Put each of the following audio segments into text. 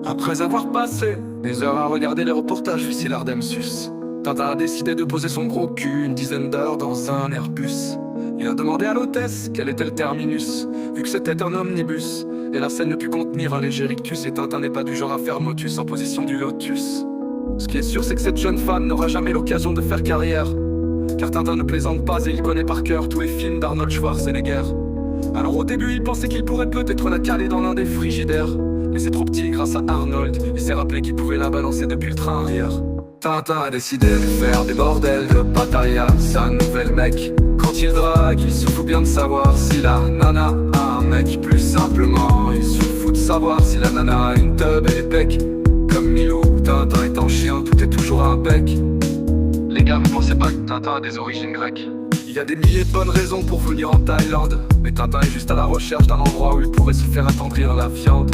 Après avoir passé des heures à regarder les reportages filaires d'Emsus, Tintin a décidé de poser son gros cul une dizaine d'heures dans un Airbus. Il a demandé à l'hôtesse quel était le terminus, vu que c'était un omnibus. Et la scène ne put contenir un léger rictus, et Tintin n'est pas du genre à faire motus en position du lotus. Ce qui est sûr, c'est que cette jeune femme n'aura jamais l'occasion de faire carrière, car Tintin ne plaisante pas et il connaît par cœur tous les films d'Arnold Schwarzenegger. Alors au début il pensait qu'il pourrait peut-être la caler dans l'un des frigidaires, mais c'est trop petit grâce à Arnold. Il s'est rappelé qu'il pouvait la balancer depuis le train arrière. Tintin a décidé de faire des bordels de Pattaya, sa nouvelle mec. Quand il drague, il se fout bien de savoir si la nana a un mec. Plus simplement, il se fout de savoir si la nana a une teub et des pecs. Comme Milou, Tintin est en chien, tout est toujours un bec. Les gars, vous pensez pas que Tintin a des origines grecques? Il y a des milliers de bonnes raisons pour venir en Thaïlande, mais Tintin est juste à la recherche d'un endroit où il pourrait se faire attendrir la viande.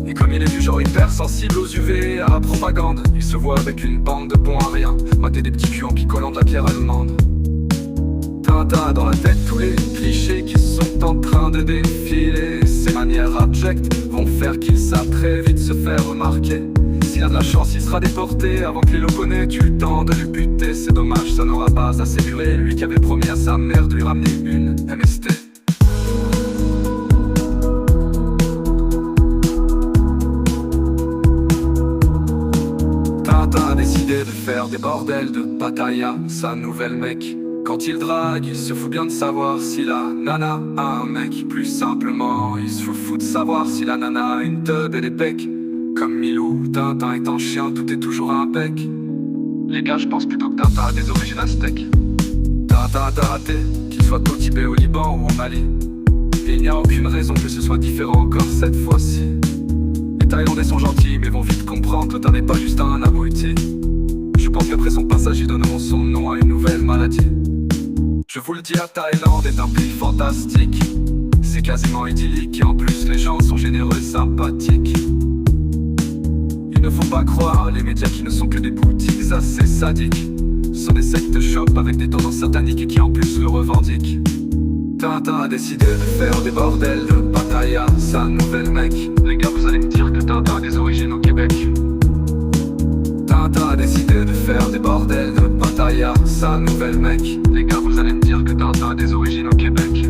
Et comme il est du genre hypersensible aux UV et à la propagande, il se voit avec une bande de bons à rien, mater des petits culs en picolant de la pierre allemande. Tintin a dans la tête tous les clichés qui sont en train de défiler. Ses manières abjectes vont faire qu'il savent très vite se faire remarquer. S'il a de la chance, il sera déporté avant que les locaux n'aient eu le temps de le buter. C'est dommage, ça n'aura pas assez duré, lui qui avait promis à sa mère de lui ramener une MST. Tintin a décidé de faire des bordels de Pattaya, sa nouvelle mec. Quand il drague, il se fout bien de savoir si la nana a un mec. Plus simplement, il se fout de savoir si la nana a une teub et des pecs. Comme Milou, Tintin est en chien, tout est toujours un bec. Les gars, je pense plutôt que Tintin a des origines aztèques. Tintin a raté, qu'il soit au Tibet, au Liban ou au Mali. Et il n'y a aucune raison que ce soit différent encore cette fois-ci. Les Thaïlandais sont gentils, mais vont vite comprendre que Tintin n'est pas juste un abruti. Je pense qu'après son passage, ils donneront son nom à une nouvelle maladie. Je vous le dis, la Thaïlande est un pays fantastique. C'est quasiment idyllique et en plus les gens sont généreux et sympathiques. Il ne faut pas croire les médias qui ne sont que des boutiques assez sadiques. Ce sont des sectes shop avec des tendances sataniques et qui en plus le revendiquent. Tintin a décidé de faire des bordels de Pattaya, sa nouvelle mec. Les gars, vous allez me dire que Tintin a des origines au Québec. Tintin a décidé de faire des bordels de Pattaya, sa nouvelle mec. Les gars, vous allez me dire que Tintin a des origines au Québec.